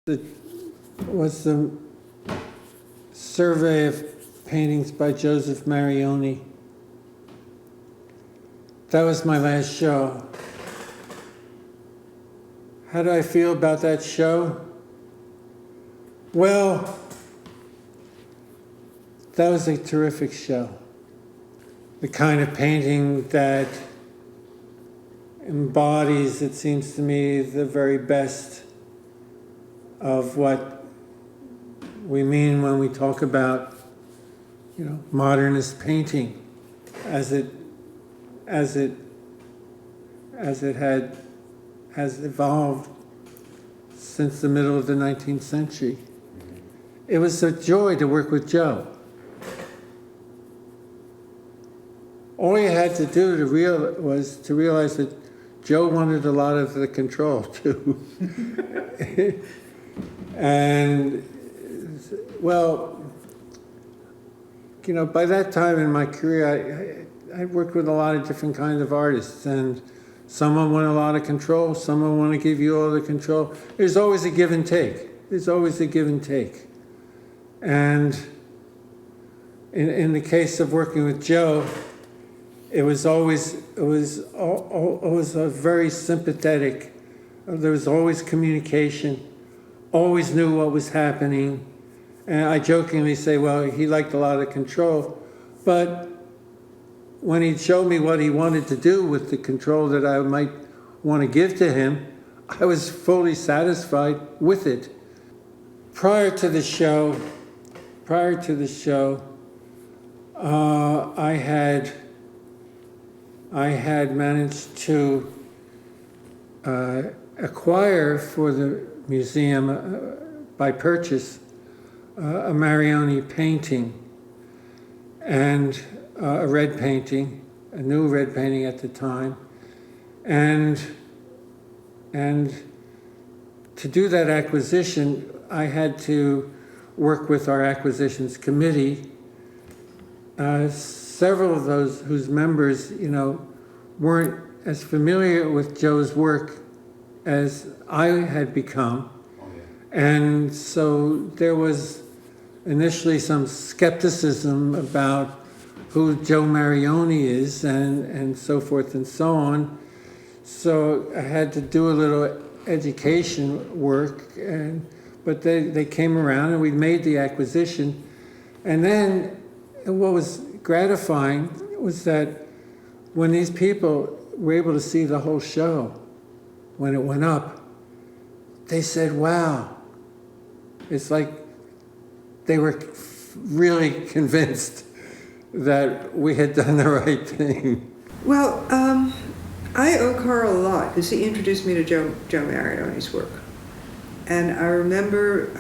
Was the survey of paintings by Joseph Marioni. That was my last show. How do I feel about that show? Well, that was a terrific show. The kind of painting that embodies, it seems to me, the very best of what we mean when we talk about, modernist painting as it has evolved since the middle of the 19th century. It was a joy to work with Joe. All you had to do was to realize that Joe wanted a lot of the control too. And, well, by that time in my career, I worked with a lot of different kinds of artists, and someone want a lot of control, someone want to give you all the control. There's always a give and take. There's always a give and take. And in the case of working with Joe, it was always a very sympathetic. There was always communication. Always knew what was happening. And I jokingly say, well, he liked a lot of control. But when he'd show me what he wanted to do with the control that I might want to give to him, I was fully satisfied with it. Prior to the show, I had managed to acquire for the museum by purchase a Marioni painting and a red painting, a new red painting at the time, and to do that acquisition, I had to work with our acquisitions committee. Several of those whose members, weren't as familiar with Joe's work as I had become. And so there was initially some skepticism about who Joe Marioni is and so forth and so on. So I had to do a little education work, but they came around and we made the acquisition. And then what was gratifying was that when these people were able to see the whole show, when it went up, they said, wow. It's like they were really convinced that we had done the right thing. Well, I owe Carl a lot because he introduced me to Joe Marioni's work. And I remember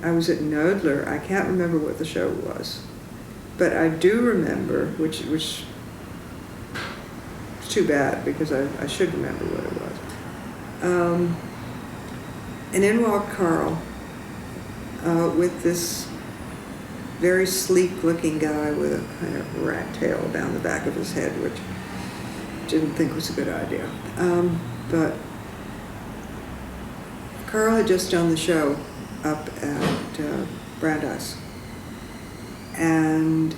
I was at Knoedler. I can't remember what the show was, but I do remember, which is too bad because I should remember what it was. And in walked Carl with this very sleek-looking guy with a kind of rat tail down the back of his head, which I didn't think was a good idea. But Carl had just done the show up at Brandeis, and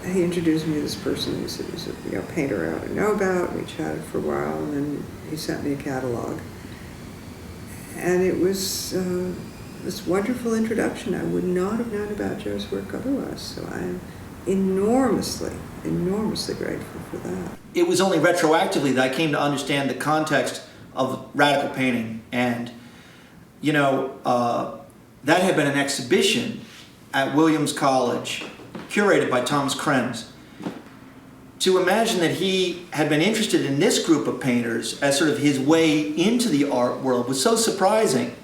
he introduced me to this person. He said, he's a painter I ought to know about. We chatted for a while, and then he sent me a catalog. And it was this wonderful introduction. I would not have known about Joe's work otherwise, so I'm enormously grateful for that. It was only retroactively that I came to understand the context of radical painting, and that had been an exhibition at Williams College, curated by Thomas Krenz. To imagine that he had been interested in this group of painters as sort of his way into the art world was so surprising.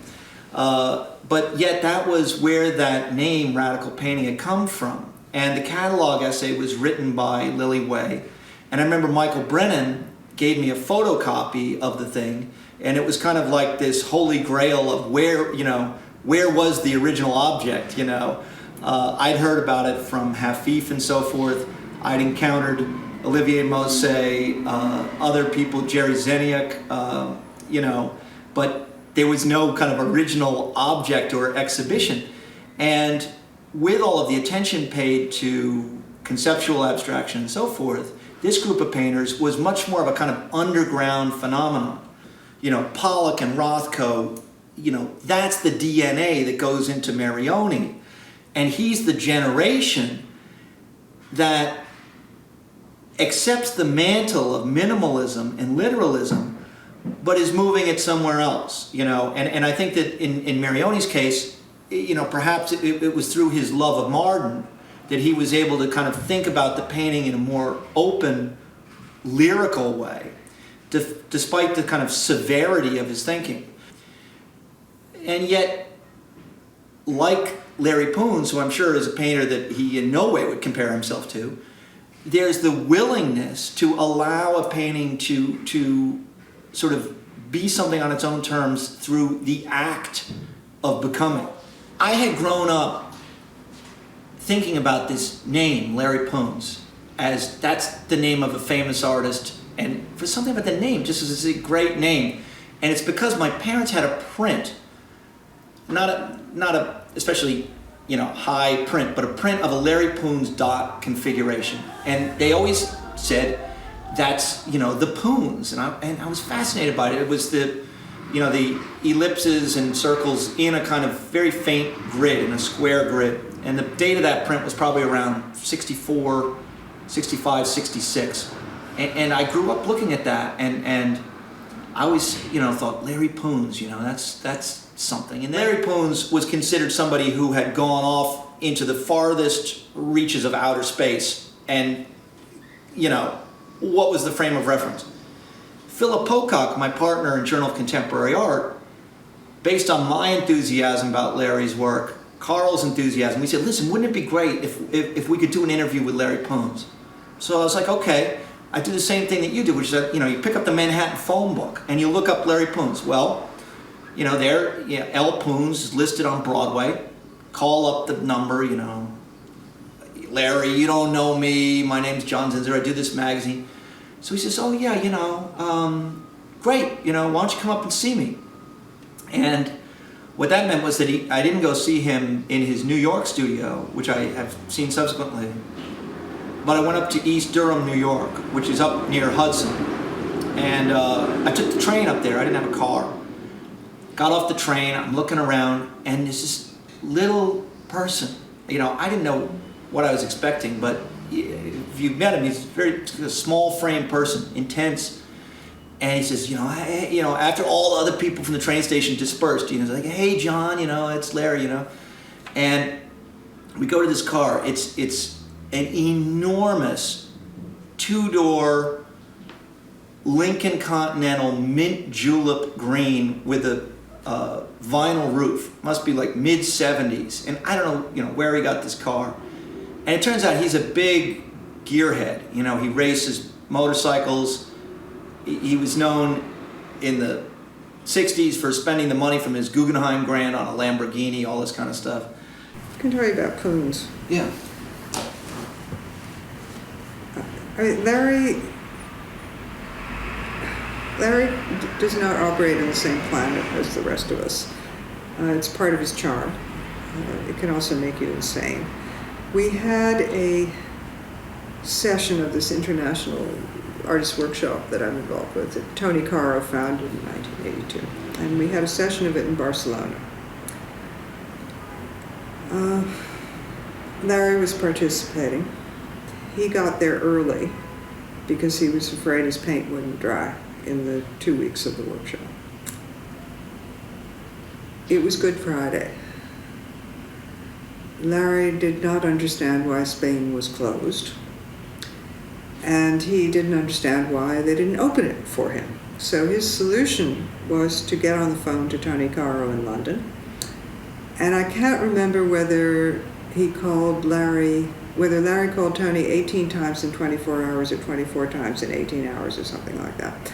But yet that was where that name, radical painting, had come from. And the catalog essay was written by Lily Way. And I remember Michael Brennan gave me a photocopy of the thing, and it was kind of like this holy grail of where was the original object, I'd heard about it from Hafif and so forth. I'd encountered Olivier Mosse, other people, Jerry Zeniak, but there was no kind of original object or exhibition. And with all of the attention paid to conceptual abstraction and so forth, this group of painters was much more of a kind of underground phenomenon. You know, Pollock and Rothko, you know, that's the DNA that goes into Marioni. And he's the generation that accepts the mantle of minimalism and literalism, but is moving it somewhere else, you know. And I think that in Marioni's case, you know, perhaps it was through his love of modern that he was able to kind of think about the painting in a more open, lyrical way, despite the kind of severity of his thinking. And yet, like Larry Poons, who I'm sure is a painter that he in no way would compare himself to, there's the willingness to allow a painting to sort of be something on its own terms through the act of becoming. I had grown up thinking about this name, Larry Poons, as that's the name of a famous artist, and for something about the name, just as it's a great name. And it's because my parents had a print, not a especially, you know, high print, but a print of a Larry Poons dot configuration. And they always said, that's, you know, the Poons. And I was fascinated by it. It was the, you know, the ellipses and circles in a kind of very faint grid, in a square grid. And the date of that print was probably around 64, 65, 66. And I grew up looking at that, and I always, you know, thought, Larry Poons, you know, that's something. And Larry Poons was considered somebody who had gone off into the farthest reaches of outer space. And, you know, what was the frame of reference? Philip Pocock, my partner in Journal of Contemporary Art, based on my enthusiasm about Larry's work, Carl's enthusiasm, we said, listen, wouldn't it be great if we could do an interview with Larry Poons? So I was like, okay. I do the same thing that you do, which is that, you know, you pick up the Manhattan phone book and you look up Larry Poons. Well, you know, there, you know, L. Poons is listed on Broadway. Call up the number, you know, Larry, you don't know me. My name's John Zinsser. I do this magazine. So he says, oh yeah, you know, great. You know, why don't you come up and see me? And what that meant was that I didn't go see him in his New York studio, which I have seen subsequently. But I went up to East Durham, New York, which is up near Hudson. And I took the train up there. I didn't have a car. Got off the train, I'm looking around, and there's this little person. You know, I didn't know what I was expecting, but if you met him, he's a small frame person, intense. And he says, you know, after all the other people from the train station dispersed, you know, he's like, hey, John, you know, it's Larry, you know. And we go to this car. It's an enormous two-door Lincoln Continental mint julep green with a vinyl roof. Must be like mid-70s. And I don't know, you know, where he got this car. And it turns out he's a big gearhead. You know, he races motorcycles. He was known in the 60s for spending the money from his Guggenheim grant on a Lamborghini, all this kind of stuff. I can tell you about Poons. Yeah. I mean, Larry does not operate on the same planet as the rest of us. It's part of his charm. It can also make you insane. We had a session of this international artist workshop that I'm involved with that Tony Caro founded in 1982. And we had a session of it in Barcelona. Larry was participating. He got there early because he was afraid his paint wouldn't dry in the 2 weeks of the workshop. It was Good Friday. Larry did not understand why Spain was closed, and he didn't understand why they didn't open it for him. So his solution was to get on the phone to Tony Caro in London, and I can't remember whether Larry called Tony 18 times in 24 hours or 24 times in 18 hours or something like that.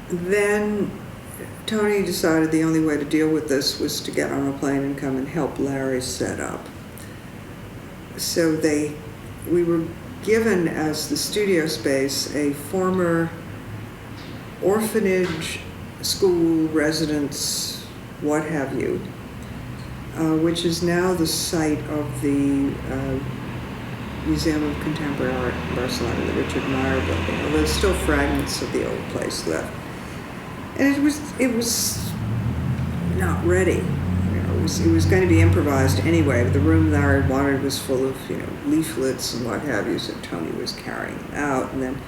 Then Tony decided the only way to deal with this was to get on a plane and come and help Larry set up. So we were given as the studio space a former orphanage, school, residence, what have you, which is now the site of the Museum of Contemporary Art in Barcelona, the Richard Meyer building, although there's still fragments of the old place left. And it was not ready. It was going to be improvised anyway. The room Larry wanted was full of, leaflets and what have you, so Tony was carrying them out. And then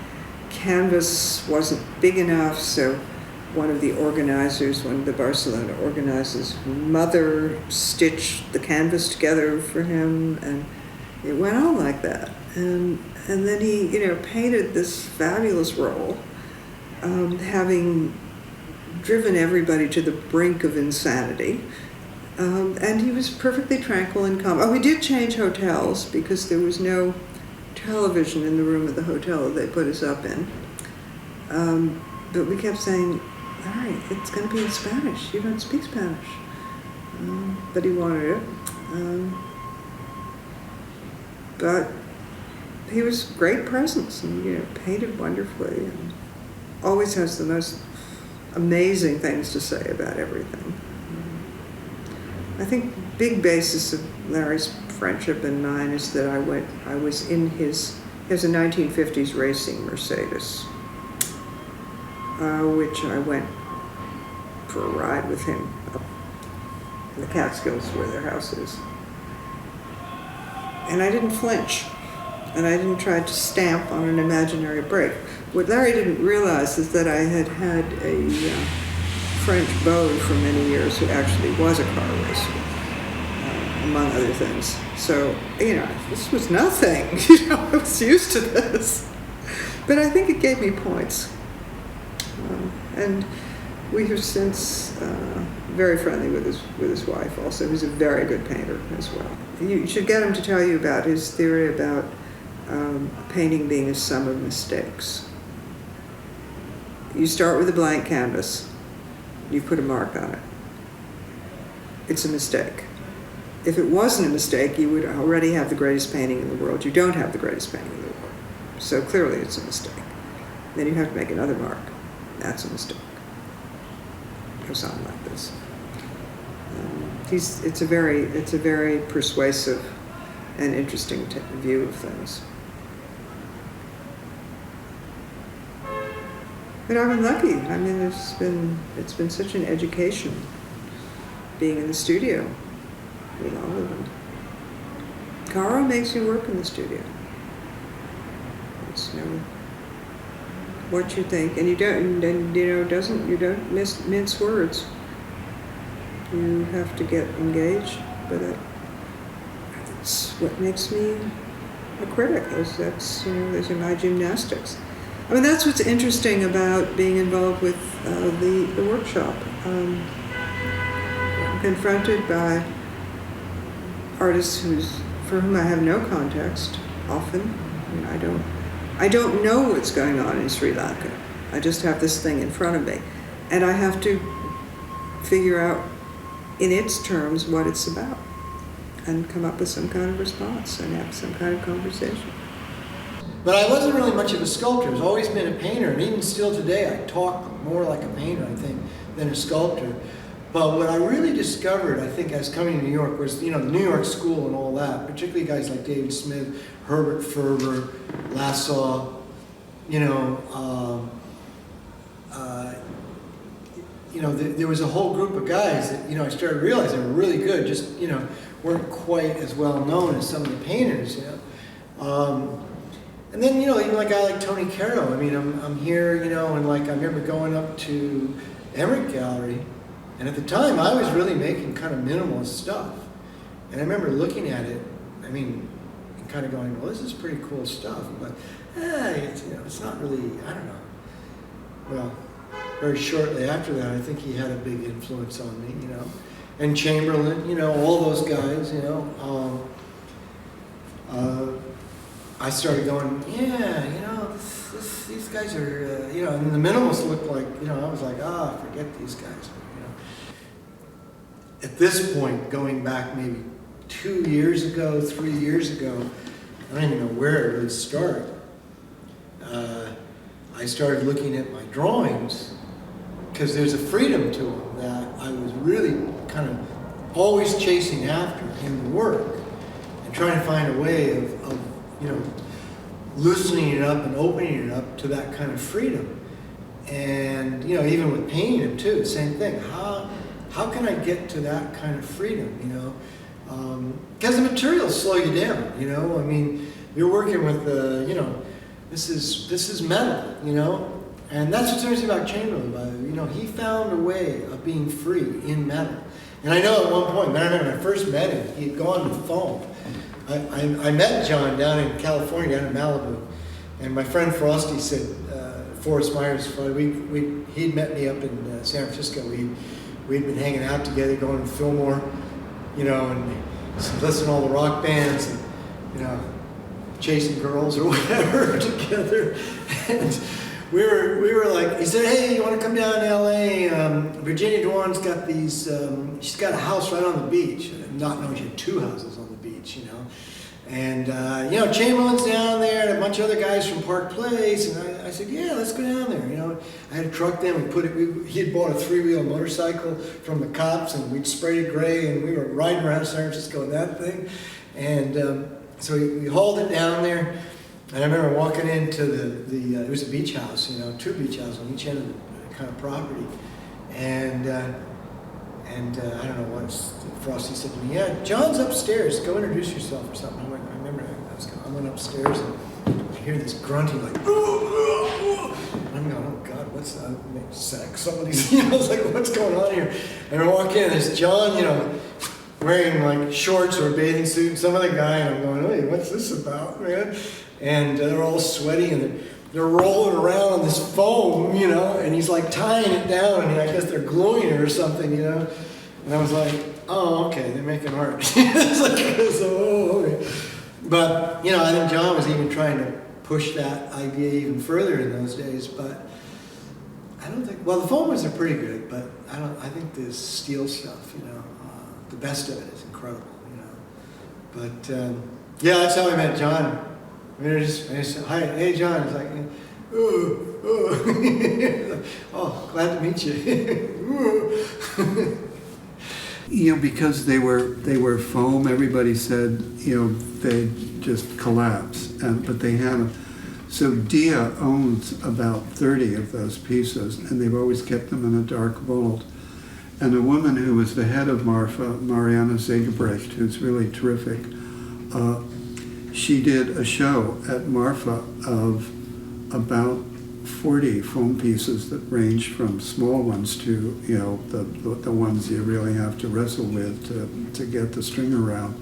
canvas wasn't big enough, so one of the Barcelona organizers' mother stitched the canvas together for him, and it went on like that. And then he, painted this fabulous roll, having driven everybody to the brink of insanity. And he was perfectly tranquil and calm. Oh, we did change hotels because there was no television in the room of the hotel that they put us up in. But we kept saying, all right, it's going to be in Spanish. You don't speak Spanish. But he wanted it. But he was a great presence and, painted wonderfully and always has the most amazing things to say about everything. I think big basis of Larry's friendship and mine is that I was in he has a 1950s racing Mercedes, which I went for a ride with him up in the Catskills where their house is. And I didn't flinch, and I didn't try to stamp on an imaginary brake. What Larry didn't realize is that I had a French beau for many years who actually was a car racer, among other things. So, this was nothing. I was used to this. But I think it gave me points. And we have since very friendly with his wife also, who's a very good painter as well. You should get him to tell you about his theory about painting being a sum of mistakes. You start with a blank canvas. You put a mark on it. It's a mistake. If it wasn't a mistake, you would already have the greatest painting in the world. You don't have the greatest painting in the world. So clearly it's a mistake. Then you have to make another mark. That's a mistake. It goes on like this. It's a very persuasive and interesting view of things. But I've been lucky. I mean, it's been such an education being in the studio with all of them. Caro makes you work in the studio. It's what you think, and you don't mince words. You have to get engaged, but that's what makes me a critic. Those are my gymnastics. I mean, that's what's interesting about being involved with the workshop. I'm confronted by artists for whom I have no context often. I don't know what's going on in Sri Lanka. I just have this thing in front of me, and I have to figure out in its terms what it's about, and come up with some kind of response and have some kind of conversation. But I wasn't really much of a sculptor. I've always been a painter, and even still today, I talk more like a painter, I think, than a sculptor. But what I really discovered, I think, as coming to New York was, the New York School and all that, particularly guys like David Smith, Herbert Ferber, Lassaw, there was a whole group of guys that, I started realizing were really good, just, weren't quite as well known as some of the painters, And then, even like a guy like Tony Caro, I mean, I'm here, and like I remember going up to Emeritus Gallery, and at the time I was really making kind of minimalist stuff. And I remember looking at it, I mean, and kind of going, well, this is pretty cool stuff, but it's not really, I don't know. Well, very shortly after that, I think he had a big influence on me, and Chamberlain, all those guys, I started going, these guys are, and the minimalists looked like, I was like, forget these guys. At this point, going back maybe 2 years ago, 3 years ago, I don't even know where to really start. I started looking at my drawings, because there's a freedom to them that I was really kind of always chasing after in the work, and trying to find a way of you know, loosening it up and opening it up to that kind of freedom. And you know, even with painting them too, same thing. How can I get to that kind of freedom? You know, because the materials slow you down. You know, I mean, you're working with you know, this is metal. You know. And that's what's interesting about Chamberlain, you know, he found a way of being free in metal. And I know at one point, I remember when I first met him, he had gone to foam. I met John down in California, down in Malibu, and my friend Frosty said, Forrest Myers, he'd met me up in San Francisco. We'd been hanging out together, going to Fillmore, you know, and listening to all the rock bands, and, you know, chasing girls or whatever together. And we were like, he said, hey, you want to come down to L.A.? Virginia Dwan's got these, she's got a house right on the beach. Not knowing she had 2 houses on the beach, you know. And, you know, Chamberlain's down there and a bunch of other guys from Park Place. And I said, yeah, let's go down there. You know, I had a truck then. He had bought a 3-wheel motorcycle from the cops, and we'd sprayed it gray, and we were riding around San Francisco in that thing. And so we hauled it down there. And I remember walking into it was a beach house, you know, 2 beach houses on each end of the kind of property. And I don't know what, Frosty said to me, yeah, John's upstairs, go introduce yourself or something. I remember I went upstairs and I hear this grunting like, and I'm going, oh God, what's that? Sex? Somebody's, you know, I was like, what's going on here? And I walk in and there's John, you know, wearing like shorts or a bathing suit, and some other guy, and I'm going, hey, what's this about, man? And they're all sweaty, and they're rolling around on this foam, you know, and he's like tying it down, and I guess they're gluing it or something, you know. And I was like, oh, okay, they're making art. It's like, oh, okay. But, you know, I think John was even trying to push that idea even further in those days, but I don't think, well, the foam ones are pretty good, but I think the steel stuff, you know, the best of it is incredible, you know. But, yeah, that's how I met John. I mean, I just hi, hey John. It's like, oh, glad to meet you. You know, because they were foam, everybody said, you know, they just collapse. But they haven't. So Dia owns about 30 of those pieces, and they've always kept them in a dark vault. And a woman who was the head of Marfa, Mariana Zegebrecht, who's really terrific, she did a show at Marfa of about 40 foam pieces that range from small ones to, you know, the ones you really have to wrestle with to get the string around.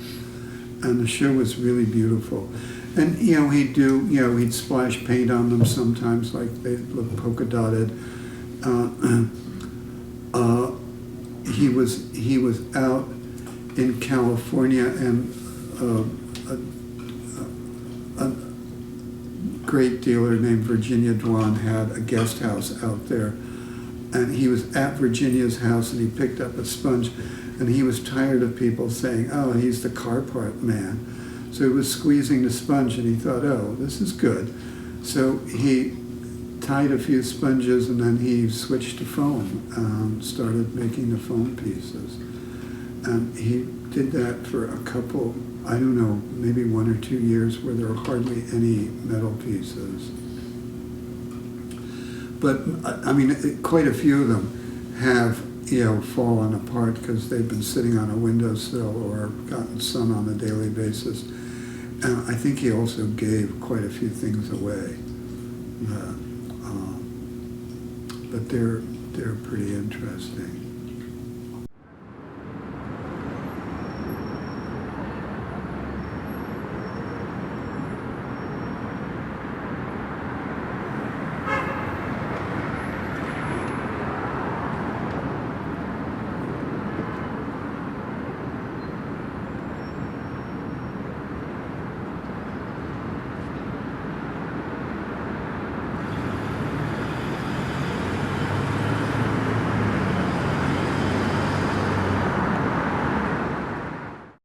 And the show was really beautiful. And, you know, he'd splash paint on them sometimes, like they look polka dotted. He was out in California, and a great dealer named Virginia Dwan had a guest house out there, and he was at Virginia's house, and he picked up a sponge, and he was tired of people saying, oh, he's the car part man. So he was squeezing the sponge, and he thought, oh, this is good. So he tied a few sponges, and then he switched to foam, started making the foam pieces. And he did that for a couple, I don't know, maybe 1 or 2 years where there were hardly any metal pieces. But, I mean, quite a few of them have, you know, fallen apart because they've been sitting on a windowsill or gotten sun on a daily basis. And I think he also gave quite a few things away. But they're pretty interesting.